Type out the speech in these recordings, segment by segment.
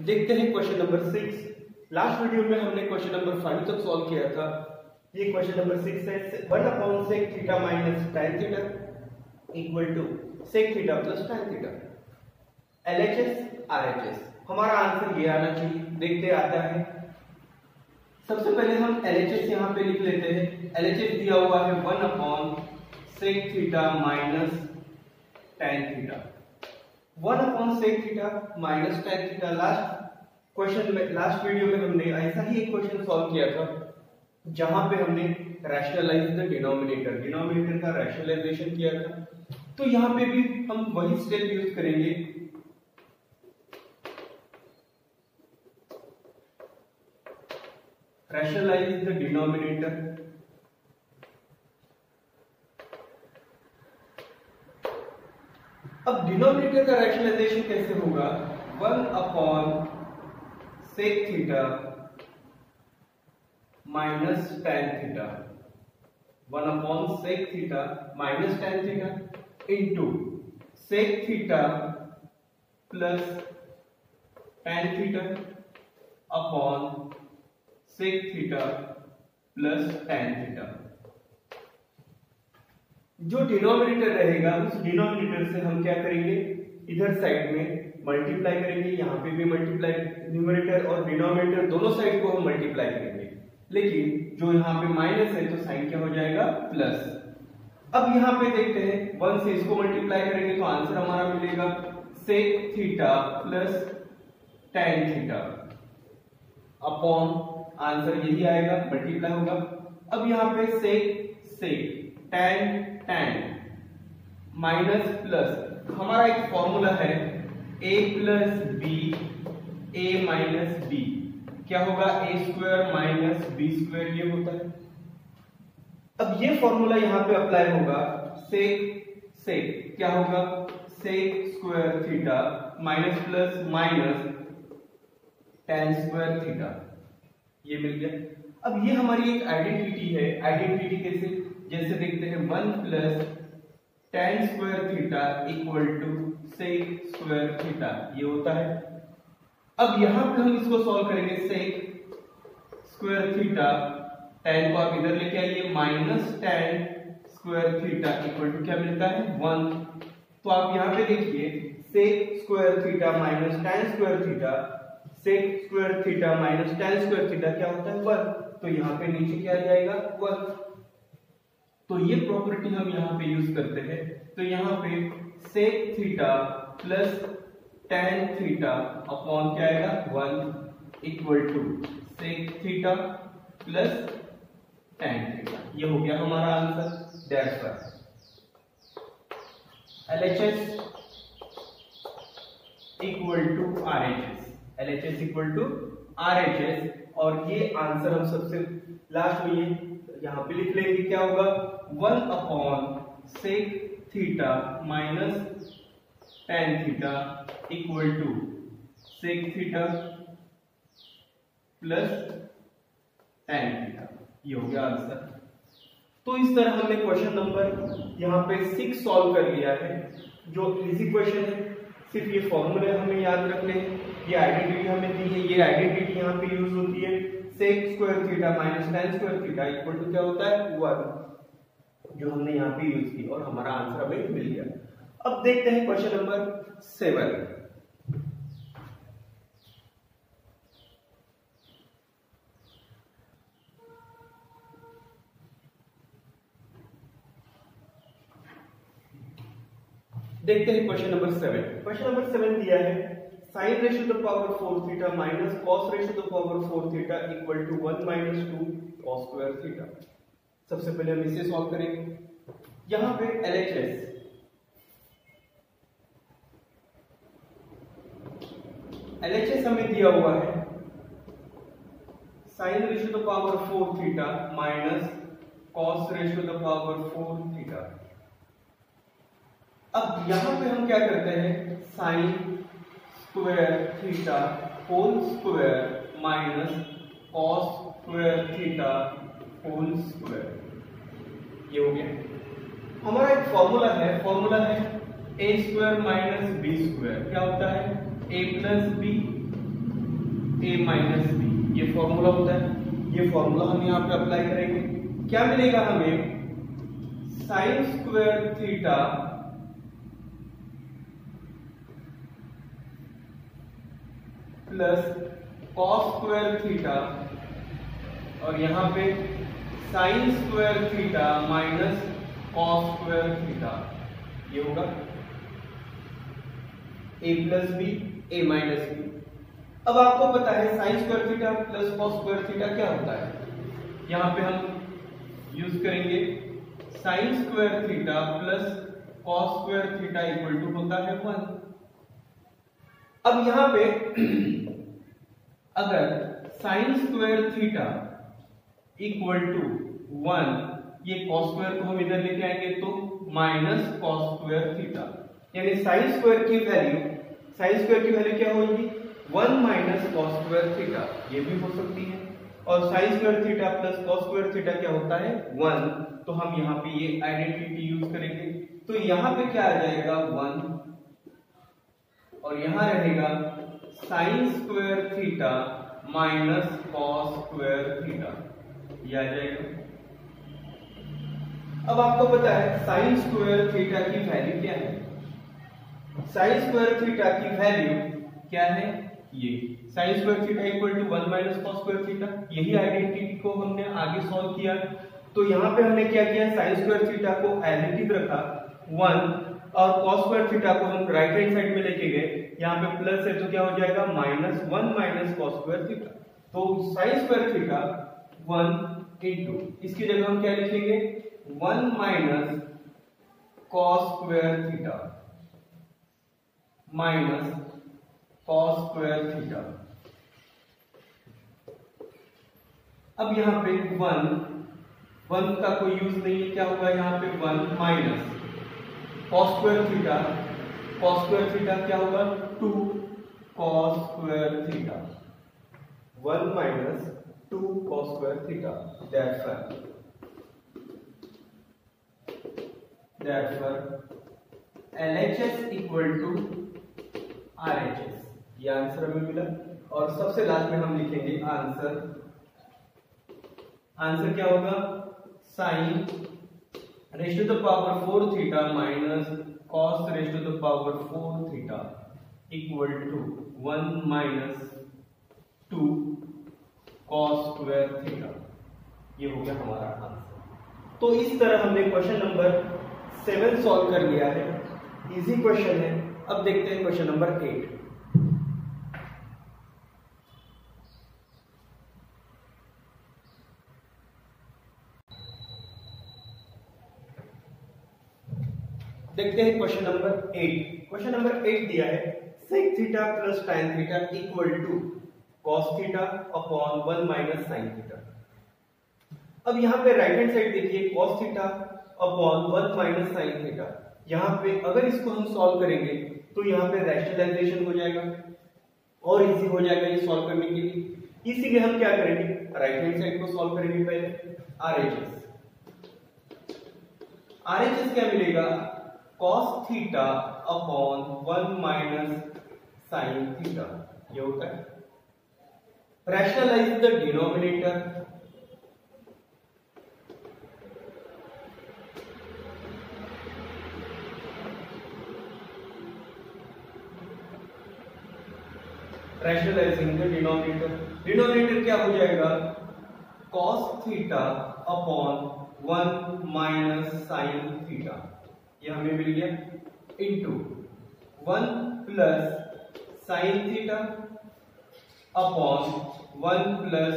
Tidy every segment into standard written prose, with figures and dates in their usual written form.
देखते हैं question number 6। Last video में हमने क्वेश्चन नंबर 5 तक सॉल्व किया था। ये क्वेश्चन नंबर 6 है 1/sec theta minus tan theta equal to sec theta plus tan theta LHS RHS। हमारा आंसर ये आना चाहिए। देखते आता है। सबसे पहले हम LHS यहाँ पे लिख लेते हैं। LHS दिया हुआ है 1/sec theta minus tan theta. 1/sec theta minus tan theta. Last video में हमने ऐसा ही एक क्वेश्चन सॉल्व किया था जहां पे हमने रैशनलाइज द डिनोमिनेटर का रैशनलाइजेशन किया था। तो यहाँ पे भी हम वही स्टेप यूज करेंगे। Rationalise the denominator. अब डिनोमिनेटर का रैशनलाइजेशन कैसे होगा? 1/sec theta minus tan theta 1/sec theta minus tan theta into sec theta plus tan theta upon sec theta plus tan theta. जो डिनोमिनेटर रहेगा उस डिनोमिनेटर से हम क्या करेंगे, इधर साइड में मल्टीप्लाई करेंगे, यहाँ पे भी मल्टीप्लाई, न्यूमरेटर और डिनोमिनेटर दोनों साइड को हम मल्टीप्लाई करेंगे। लेकिन जो यहाँ पे माइनस है तो साइन क्या हो जाएगा, प्लस। अब यहाँ पे देखते हैं 1 से इसको मल्टीप्लाई करेंगे तो आंसर हमारा मिलेगा sec theta plus tan theta upon answer यही आएगा, मल्टीप्लाई होगा। अब यहाँ पे sec tan माइनस प्लस, हमारा एक फॉर्मूला है a plus B a minus B, क्या होगा a square minus B square, ये होता है। अब ये फॉर्मूला यहाँ पे अप्लाई होगा। sec क्या होगा, sec square theta minus plus minus tan square theta, ये मिल गया। अब ये हमारी एक आइडेंटिटी है। आइडेंटिटी कैसे, जैसे देखते हैं 1 plus tan square theta equal to sec square theta, ये होता है। अब यहां पे हम इसको सॉल्व करेंगे। sec स्क्वायर थीटा, tan को आप इधर लेके आइए, minus tan square theta equal to क्या मिलता है, 1। तो आप यहां पे देखिए sec square theta minus tan square theta, sec square theta minus tan square theta क्या होता है, 1। तो यहाँ पे नीचे क्या आ जाएगा, 1। तो ये प्रॉपर्टी हम यहाँ पे यूज करते हैं। तो यहाँ पे sec theta plus tan theta upon क्या आएगा, 1 equal to sec theta plus tan theta. ये हो गया हमारा answer. That's why LHS equal to RHS, LHS equal to RHS। और ये आंसर हम सबसे लास्ट में ये यहाँ पे लिख लेंगे, क्या होगा, 1/sec theta minus tan theta equal to sec theta plus tan theta, ये हो गया आंसर। तो इस तरह हमने क्वेश्चन नंबर यहाँ पे 6 सॉल्व कर लिया है, जो इजी क्वेश्चन है। सिर्फ ये फॉर्मूले हमें याद रखने हैं, ये आइडेंटिटी हमें दी है, ये आइडेंटिटी यहाँ पे यूज होती है। sec square theta minus tan square theta equal to क्या होता है, 1, जो हमने यहाँ पे यूज की और हमारा आंसर हमें मिल गया। अब देखते हैं क्वेश्चन नंबर 7। देखते हैं क्वेश्चन नंबर 7। क्वेश्चन नंबर 7 दिया है sin ratio to power 4 theta minus cos ratio to power 4 theta equal to 1 minus 2 cos square theta. सबसे पहले हम इसे सॉल्व करेंगे। यहां पे LHS हमें दिया हुआ है sin ratio to power 4 theta minus cos ratio to power 4 theta. अब यहां पे हम क्या करते हैं, sin square theta whole square minus cos square theta whole square, ये हो गया। हमारा एक फॉर्मूला है a square minus B square, क्या होता है a plus B A minus B, ये फॉर्मूला होता है। ये फॉर्मूला हम यहाँ पे अप्लाई करेंगे। क्या मिलेगा हमें? Sine square theta plus cos square theta, और यहाँ पे sine square theta minus cos square theta, ये होगा a plus B A minus B. अब आपको पता है sine square theta plus cos square theta क्या होता है। यहाँ पे हम यूज करेंगे sine square theta plus cos square theta equal to होता है 1। अब यहाँ पे अगर sine square theta equal to 1, ये कॉस स्क्वायर को हम इधर लेके आएंगे तो माइनस कॉस स्क्वायर थीटा, यानी साइन स्क्वायर की वैल्यू क्या होगी? 1 माइनस कॉस स्क्वायर थीटा, ये भी हो सकती है। और sign square theta plus cos square theta क्या होता है? 1। तो हम यहाँ पे ये आइडेंटिटी यूज करेंगे, तो यहाँ पे क्या आ जाएगा? 1, और यहाँ रहेगा sine square theta minus cos square theta, ये आ जाएगा। अब आपको पता है साइन स्क्वायर थीटा की वैल्यू क्या है? साइन स्क्वायर थीटा की वैल्यू क्या है? ये sine square theta equal to 1 minus cos square theta. यही आइडेंटिटी को हमने आगे सॉल्व किया। तो यहाँ पे हमने क्या किया? साइन स्क्वायर थीटा को एज इट इज रखा 1, और कॉस स्क्वायर थीटा को हम राइट हैंड साइड में लेके गए। यहाँ पे प्लस है तो क्या हो जाएगा? -1 माइनस कॉस स्क्वायर थीटा। तो साइन स्क्वायर थीटा 1 इंटू, इसकी जगह हम क्या लिखेंगे? 1 minus cos square theta minus cos square theta. अब यहाँ पे 1 का कोई यूज नहीं है, क्या होगा यहाँ पे? 1 माइनस कॉस स्क्वायर थीटा क्या होगा? 2 cos square theta, 1 minus 2 cos square theta. Therefore LHS equal to RHS, ये आंसर हमें मिला। और सबसे लास्ट में हम लिखेंगे आंसर क्या होगा? Sine raise to the power 4 theta minus cos raise to the power 4 theta equal to 1 minus 2 cos square theta, ये हो गया हमारा आंसर। तो इस तरह हमने क्वेश्चन नंबर 7 सॉल्व कर लिया है। इजी क्वेश्चन है। अब देखते हैं क्वेश्चन नंबर 8। देखते हैं क्वेश्चन नंबर 8। क्वेश्चन नंबर 8 दिया है sec theta plus tan theta equal to cos theta upon 1 minus sine theta. अब यहाँ पे राइट हैंड साइड देखिए, cos theta upon 1 minus sine theta. यहाँ पे अगर इसको हम सॉल्व करेंगे तो यहाँ पे रैशनलाइजेशन हो जाएगा और इजी हो जाएगा ये सॉल्व करने के लिए। इसीलिए हम क्या करेंगे? राइट हैंड साइड को सॉल्व करेंगे पहले। RHS क्या मिलेगा? Cos theta upon 1 minus sine theta, ये होता है। Rationalise the denominator, rationalising the denominator क्या हो जाएगा? Cos theta upon 1 minus sine theta, ये हमें मिल गया, into 1 plus sine theta upon 1 plus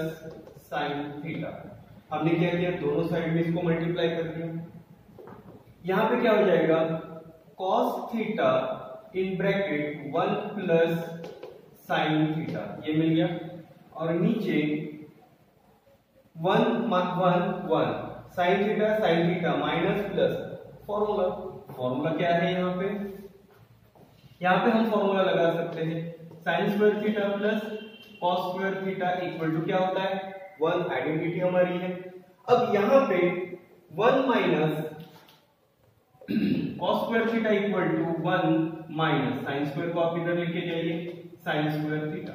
sine theta. हमने क्या किया? दोनों साइड में इसको मल्टीप्लाई कर दिया। यहां पे क्या हो जाएगा? Cos theta in bracket 1 plus sine theta, ये मिल गया। और नीचे 1 sine theta minus plus formula क्या है यहाँ पे? यहाँ पे हम फॉर्मूला लगा सकते हैं sine square theta plus cos square theta equal to क्या होता है? 1, आइडेंटिटी हमारी है। अब यहाँ पे 1 minus cos square theta equal to 1 minus sine square को आप इधर लेके जाइए, sine square theta.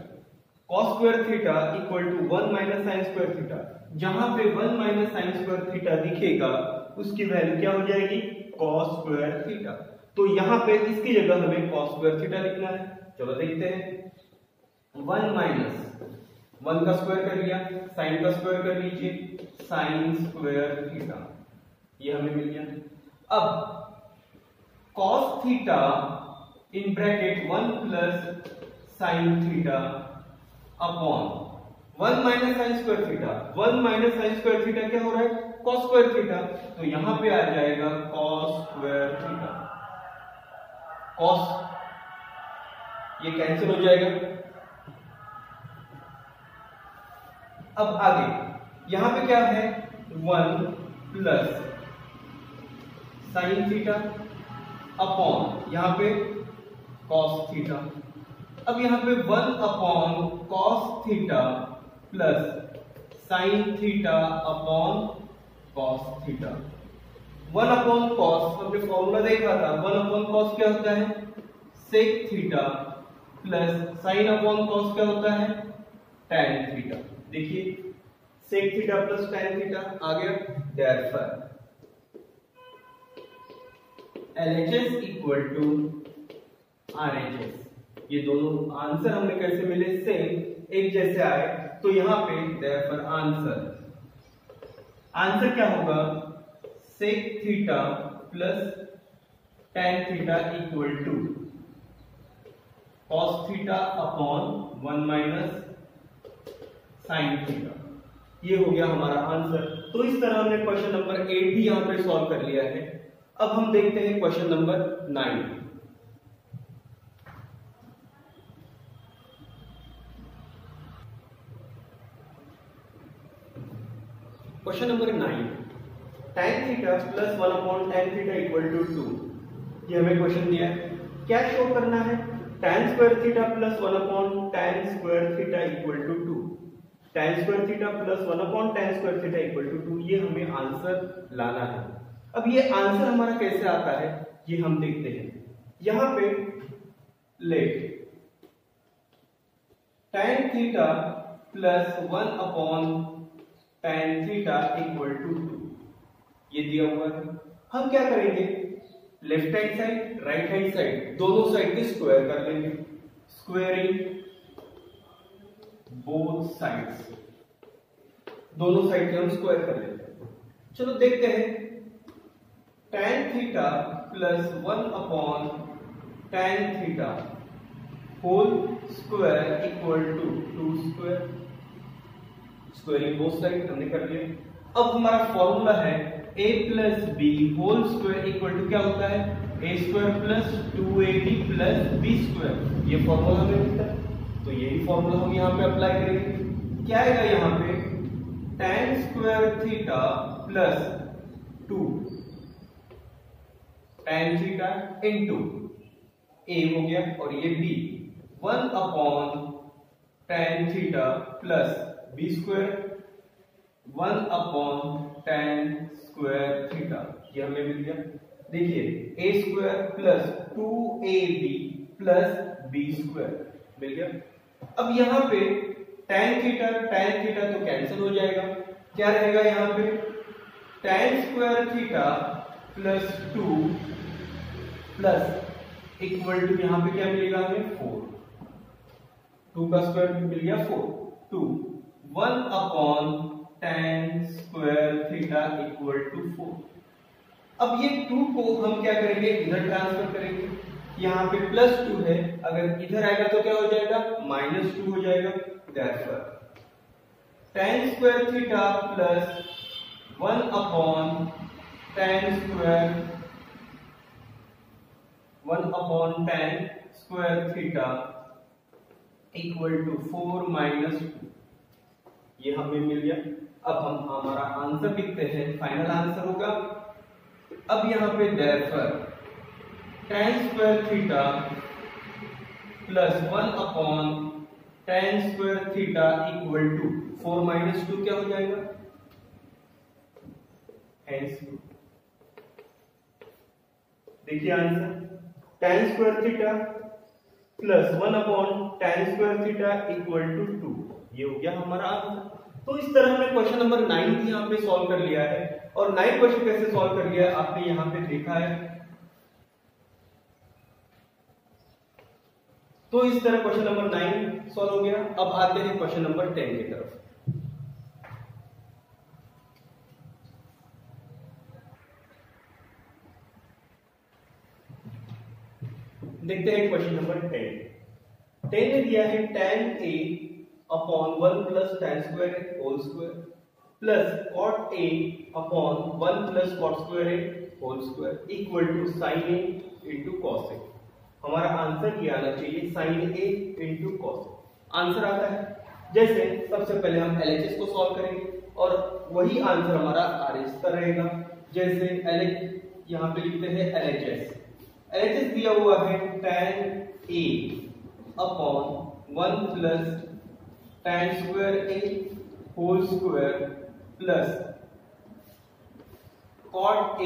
cos square theta equal to 1 minus sine square theta. जहां पे 1 माइनस साइन स्क्वायर थीटा दिखेगा उसकी वैल्यू क्या हो जाएगी, cos स्क्वायर थीटा। तो यहाँ पे इसकी जगह हमें cos स्क्वायर थीटा लिखना है। चलो देखते हैं, 1 माइनस 1 का स्क्वायर कर लिया, साइन का स्क्वायर कर लीजिए, साइन स्क्वायर थीटा, ये हमें मिल गया। अब cos theta in bracket 1 plus sine theta upon 1 minus sine square theta. 1 minus sine square theta क्या हो रहा है, cos स्क्वायर थीटा। तो यहां पे आ जाएगा cos स्क्वायर थीटा, cos ये कैंसिल हो जाएगा। अब आगे यहां पे क्या है, 1 प्लस साइन थीटा अपॉन यहां पे cos थीटा। अब यहां पे 1 upon cos theta plus sine theta upon cos theta. 1 upon cos हमने फॉर्मूला देखा था, 1 अपॉन cos क्या होता है, sec theta plus sine upon cos क्या होता है, tan थीटा। देखिए sec theta plus tan theta आ गया। therefore LHS equal to RHS। ये दोनों आंसर हमें कैसे मिले, सेम एक जैसे आए। तो यहां पे therefore आंसर क्या होगा, sec theta plus tan theta equal to cos theta upon 1 minus sine theta. ये हो गया हमारा आंसर। तो इस तरह हमने क्वेश्चन नंबर 8 भी यहां पे सॉल्व कर लिया है। अब हम देखते हैं question number 9। Question number 9, tan theta plus 1 upon tan theta equal to 2। ये हमें क्वेश्चन दिया है, क्या शो करना है, tan square theta plus 1 upon tan square theta equal to 2। tan square theta plus 1 upon tan square theta equal to 2, ये हमें answer लाना है। अब ये आंसर हमारा कैसे आता है ये हम देखते हैं। यहां पे let tan theta plus 1 upon tan theta equal to 2, ये दिया हुआ है। हम क्या करेंगे, left hand side right hand side दोनों साइड के स्क्वायर कर लेंगे, स्क्वायरिंग बोथ साइड्स, दोनों साइड के हम स्क्वायर कर लेते हैं। चलो देखते हैं, tan theta plus 1 upon tan theta whole square equal to 2 square, squaring both side हमने कर लिया। अब हमारा फॉर्मूला है a plus B whole square equal to क्या होता है, a square plus 2ab plus b square. ये फॉर्मूला हमें मिलता है, तो यही फॉर्मूला हम यहाँ पे अप्लाई करेंगे। क्या आएगा यहाँ पे, tan square theta plus 2 tan theta into a हो गया और ये b, 1 upon tan theta plus b square 1 upon tan square theta, ये हमें मिल गया। देखिए a square plus 2ab plus b square मिल गया। अब यहाँ पे tan थीटा तो कैंसिल हो जाएगा, क्या रहेगा यहाँ पे, tan square theta plus 2 plus equal to यहाँ पे क्या मिलेगा हमें 4, 2 का स्क्वायर मिल गया 4, 2 1 upon tan square theta equal to 4। अब ये 2 को हम क्या करेंगे, इधर ट्रांसफर करेंगे। यहाँ पे प्लस 2 है, अगर इधर आएगा तो क्या हो जाएगा, माइनस 2 हो जाएगा। therefore tan square theta plus 1 upon tan square 1 upon tan square theta equal to 4 minus 2, ये हमें मिल गया। अब हम हमारा आंसर लिखते हैं, फाइनल आंसर होगा। अब यहाँ पे therefore tan square theta plus 1 upon tan square theta equal to 4 minus 2 क्या हो जाएगा, हेंस देखिए answer tan square theta plus 1/tan² theta equal to 2। ये हो गया हमारा आंसर। तो इस तरह हमने क्वेश्चन नंबर 9 भी यहाँ पे सॉल्व कर लिया है। और 9 क्वेश्चन कैसे सॉल्व कर लिया है आपने यहाँ पे देखा है। तो इस तरह क्वेश्चन नंबर 9 सॉल्व हो गया। अब आते हैं क्वेश्चन नंबर 10 की तरफ। देखते हैं क्वेश्चन नंबर 10 में दिया है tan a upon 1 plus tan² whole square plus cot a upon 1 plus cot² whole square equal to sin a into cos a। हमारा आंसर ये आना चाहिए sin a into cos a। Answer आता है। जैसे सबसे पहले हम LHS को सॉल्व करेंगे और वही आंसर हमारा RHS का रहेगा। जैसे LH यहाँ पे लिखते हैं LHS दिया हुआ है tan a upon 1 plus tan² a whole square plus cot a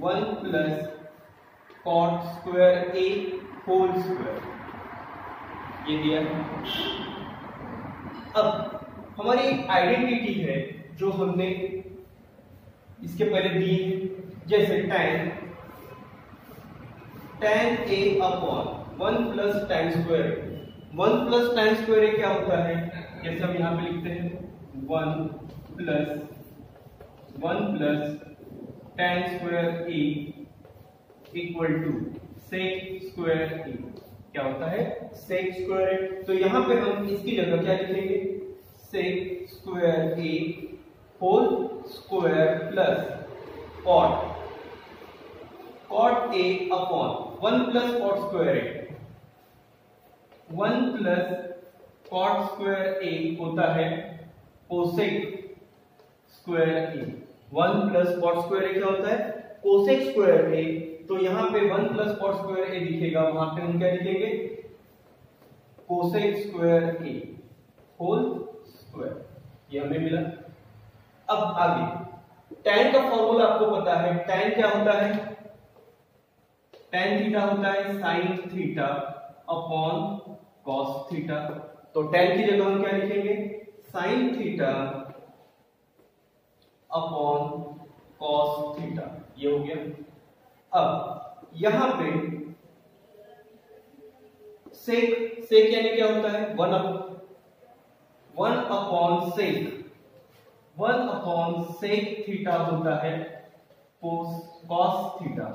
1 plus cot² a whole square, ये दिया है। अब हमारी आइडेंटिटी है जो हमने इसके पहले दी है। जैसे tan a upon 1 plus tan² a। 1 plus tan² a क्या होता है? जैसे हम यहाँ पे लिखते हैं 1 plus tan² a equal to sec² a। क्या होता है? sec² a। तो यहाँ पे हम इसकी जगह क्या लिखेंगे? sec² a whole square plus cot a upon 1 plus cot² a। 1 plus cot² a होता है cosec² a। 1 plus cot² a क्या होता है? cosec² a। तो यहाँ पे 1 प्लस cot² a दिखेगा, वहां पे हम क्या लिखेंगे? cosec² a whole square. ये हमें मिला। अब आगे tan का फॉर्मूला आपको पता है। tan क्या होता है? tan थीटा होता है sin theta upon cos theta. तो tan की जगह हम क्या लिखेंगे? sin theta upon cos theta. ये हो गया। अब यहां पे सेक यानी क्या होता है? 1 अपॉन सेक थीटा होता है cos थीटा।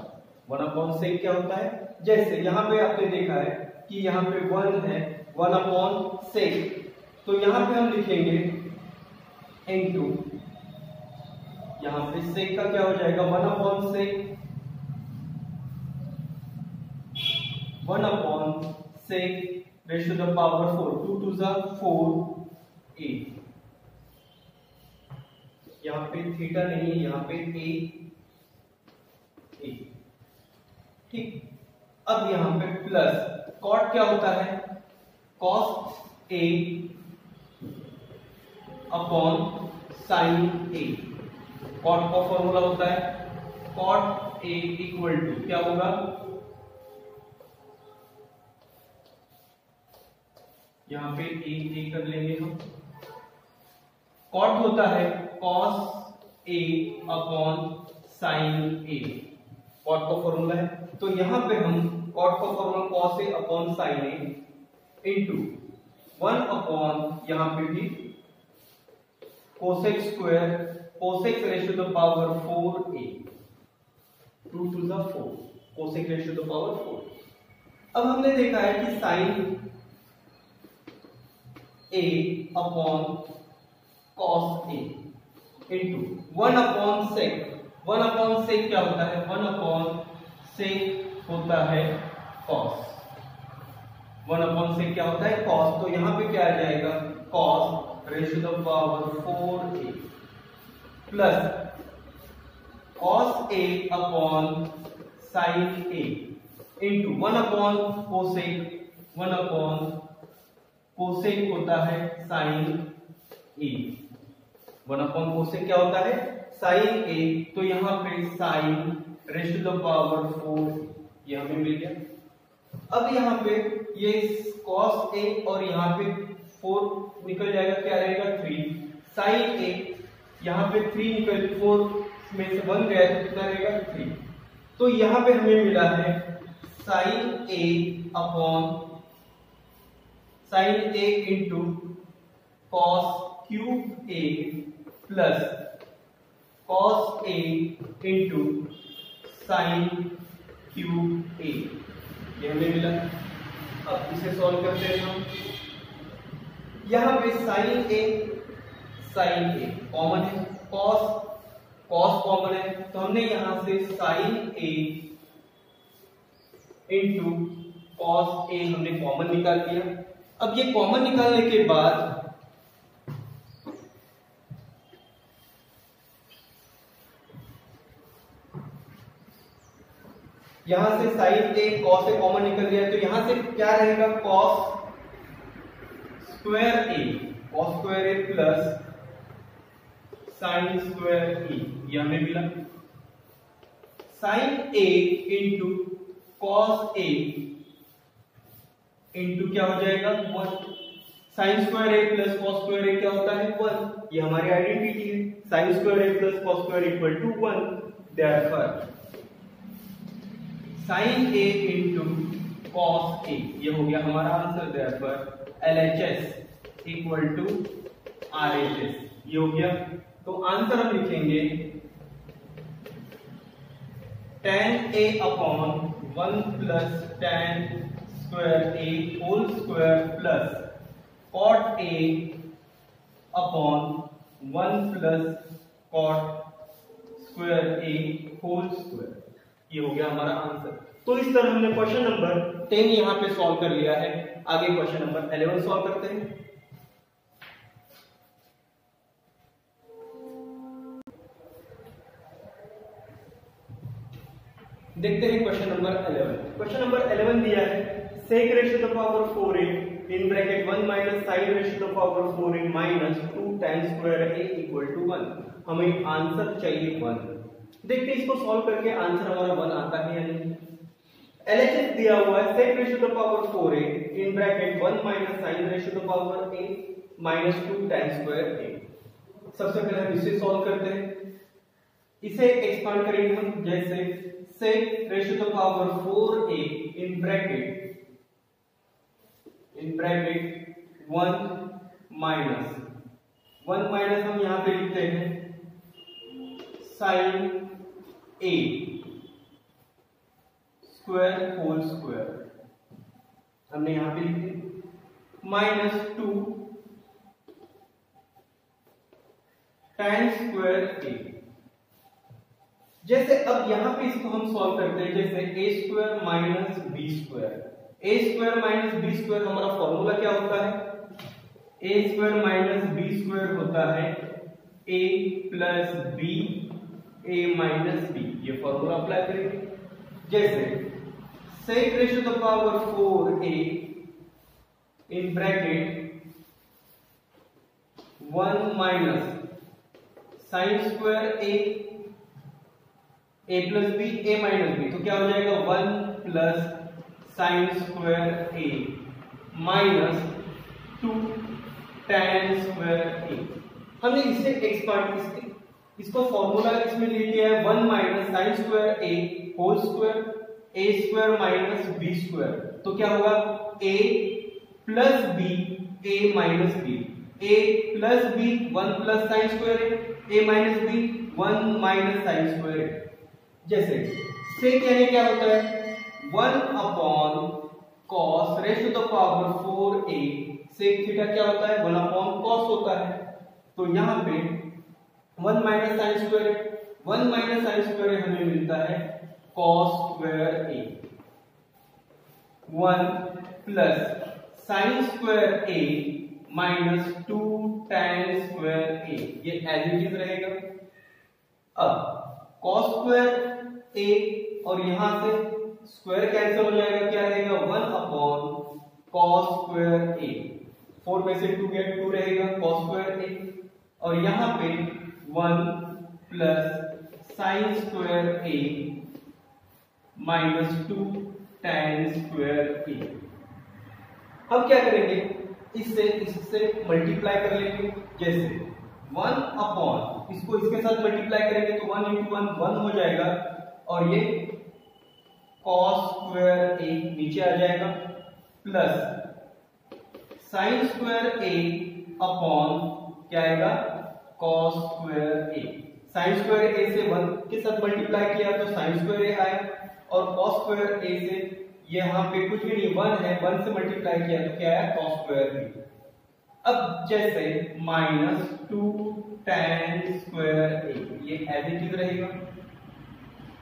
1 अपॉन सेक क्या होता है? जैसे यहां पे आपने देखा है कि यहां पे 1 है, 1 अपॉन सेक। तो यहां पे हम लिखेंगे इनटू, यहां पे सेक का क्या हो जाएगा? 1 upon sec 1 upon sec raise to the power 4। 2 to the 4 a। यहां पे थीटा नहीं है, यहां पे a। ठीक। अब यहां पे प्लस cot क्या होता है? cos a upon sin a। cot का फॉर्मूला होता है cot a इक्वल टू क्या होगा? यहां पे a कर लेंगे हम। cot होता है cos a upon sin a। cot का फॉर्मूला है। तो यहां पे हम cot का formula cos a upon sin a into 1 upon यहां पे भी cosec raise to the power 4a। 2 to the 4 cosec raise to the power 4। अब हमने देखा है कि sin a upon cos a into 1 upon sec। 1 upon sec क्या होता है? 1 अपॉन sec होता है cos। 1 अपॉन sec क्या होता है? cos। तो यहां पे क्या आ जाएगा? cos raise to the power 4a plus cos a upon sin a into 1 upon cosec। 1 upon cosec होता है sin a। 1 अपॉन cosec क्या होता है? sin a। तो यहां पे sin raise to the power 4 ये हमें मिल गया। अब यहाँ पे ये cos a और यहाँ पे 4 निकल जाएगा, क्या रहेगा 3 sin a, यहाँ पे 3 निकल 4 में से 1 गया तो कितना रहेगा 3। तो यहाँ पे हमें मिला है sin a into cos cube a plus cos a into sin cube a, ये हमें मिला। अब इसे सॉल्व करते हैं हम। यहाँ पे sin a कॉमन है, cos कॉमन है, तो हमने यहां से sin a into cos a हमने कॉमन निकाल लिया। अब ये कॉमन निकालने के बाद यहां से sin a cos a common निकल गया, तो यहां से क्या रहेगा cos square a plus sin square a, ये हमें मिला। sin a into cos a into क्या हो जाएगा 1, sin square a plus cos square a क्या होता है 1, ये हमारी आइडेंटिटी है। sin square a plus cos square equal to 1, therefore sin a into cos a, ये हो गया हमारा answer. Therefore LHS equal to RHS, ये हो गया। तो आंसर हम लिखेंगे tan a upon 1 plus tan square a whole square plus cot a upon 1 plus cot square a whole square, ये हो गया हमारा आंसर। तो इस तरह हमने क्वेश्चन नंबर 10 यहां पे सॉल्व कर लिया है। आगे क्वेश्चन नंबर 11 सॉल्व करते हैं। देखते हैं क्वेश्चन नंबर 11। क्वेश्चन नंबर 11 दिया है sec raise to the power 4a in bracket 1 minus sin raise to the power 4a minus 2 tan square a equal to 1। हमें आंसर चाहिए 1। देखते हैं इसको सॉल्व करके आंसर हमारा 1 आता है या नहीं। LHS दिया हुआ है sec raise to the power 4a in bracket 1 minus sin raise to the power a minus 2 tan square a। सबसे पहले हम इसे सॉल्व करते हैं। इसे एक्सपांड करेंगे हम, जैसे sec raise to the power 4a in bracket 1 minus हम यहां पे लिखते हैं sin a square whole square, हमने यहां पे लिख दिया माइनस 2 tan स्क्वायर a। जैसे अब यहां पे इसको हम सॉल्व करते हैं, जैसे a square minus b square. a square minus b square हमारा फॉर्मूला क्या होता है, a square minus b square होता है a plus b a minus b, ये फॉर्मूला अप्लाई करेंगे। जैसे sec raise to the power 4a in bracket 1 minus sin square a plus b a minus b, तो क्या हो जाएगा 1 plus sin square a minus 2 tan square a। हमने इसे expand इसको फॉर्मूला इसमें ले लिया है 1 minus sin square a whole square a square minus b square, तो क्या होगा a plus b a minus b, a plus b 1 plus sin square a minus b 1 minus sin square a। जैसे sec यानी क्या होता है 1 upon cos raise to the power 4a, sec theta क्या होता है 1 अपॉन cos होता है। तो यहां पे 1 माइनस sin स्क्वायर हमें मिलता है cos square a, 1 plus sin square a minus 2 tan square a, ये एज इट इज रहेगा। अब cos स्क्वायर a और यहां से स्क्वायर कैंसिल हो जाएगा, क्या रहेगा 1 अपॉन cos स्क्वायर a, 4 में से 2 गया 2 रहेगा cos स्क्वायर a, और यहां पे 1 plus sin square a minus 2 tan square A. अब क्या करेंगे, इससे मल्टीप्लाई कर लेंगे। जैसे 1 अपॉन इसको इसके साथ मल्टीप्लाई करेंगे तो 1 इंटू 1 1 हो जाएगा, और ये cos स्क्वायर ए नीचे आ जाएगा, प्लस sin स्क्वायर ए अपॉन क्या आएगा, cos स्क्वायर ए। sin स्क्वायर ए से 1 के साथ मल्टीप्लाई किया तो sin स्क्वायर ए आया, और cos स्क्वायर ए से यहाँ पे कुछ भी नहीं 1 है, 1 से मल्टीप्लाई किया तो क्या आया, cos स्क्वायर बी। अब जैसे -2 tan स्क्वायर ए, ये एज इट इज रहेगा।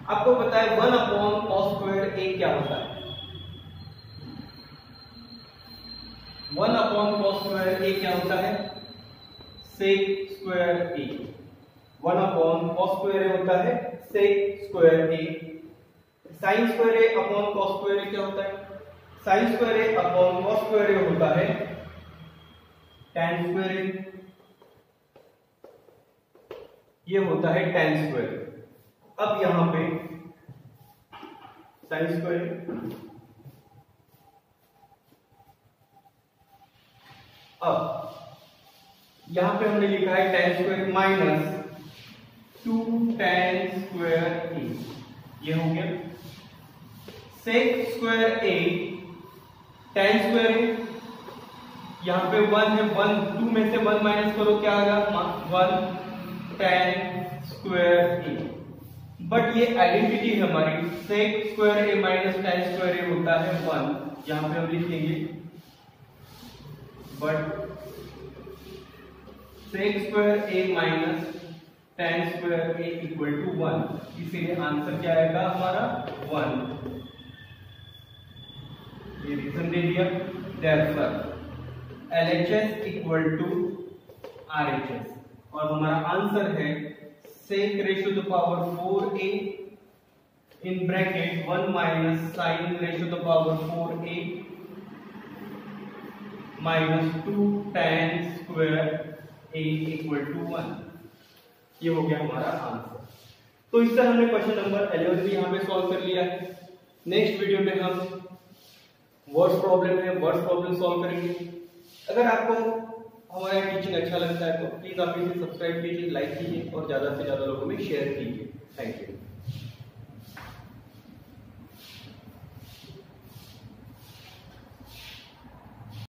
आपको पता है 1 अपॉन cos स्क्वायर ए क्या होता है, 1 अपॉन cos स्क्वायर ए क्या होता है, sec square A. 1 upon cos square a होता है sec स्क्वायर ए। sin स्क्वायर ए अपॉन cos स्क्वायर ए क्या होता है, sin square A upon cos square a होता है tan स्क्वायर ए, ये होता है tan स्क्वायर। अब यहां पे sin स्क्वायर, अब यहां पे हमने लिखा है tan square minus 2 tan square A, ये हो गया sec square A tan square A. यहां पे 1 है, 1 2 में से 1 माइनस करो क्या आएगा, 1 tan स्क्वायर ए। बट ये आइडेंटिटी है हमारी, sec square a minus tan square a होता है 1। यहां पे हम लिखेंगे but sec square a minus tan square a equal to 1, इसीलिए आंसर क्या आएगा हमारा 1। ये रीजन दे दिया। Therefore LHS equal to RHS, और हमारा आंसर है sec ratio to power 4a in bracket 1 minus sin ratio to power 4a minus 2 tan square a equal to 1। ये हो गया हमारा आंसर। तो इससे हमने क्वेश्चन नंबर 11 भी यहाँ पे सॉल्व कर लिया है। नेक्स्ट वीडियो में हम वर्ड्स प्रॉब्लम है, वर्ड्स प्रॉब्लम सॉल्व करेंगे। अगर आपको हमारा टीचिंग अच्छा लगता है तो प्लीज आप इसे सब्सक्राइब कीजिए, लाइक कीजिए और ज्यादा से ज्यादा लोगों में शेयर कीजिए। Thank you.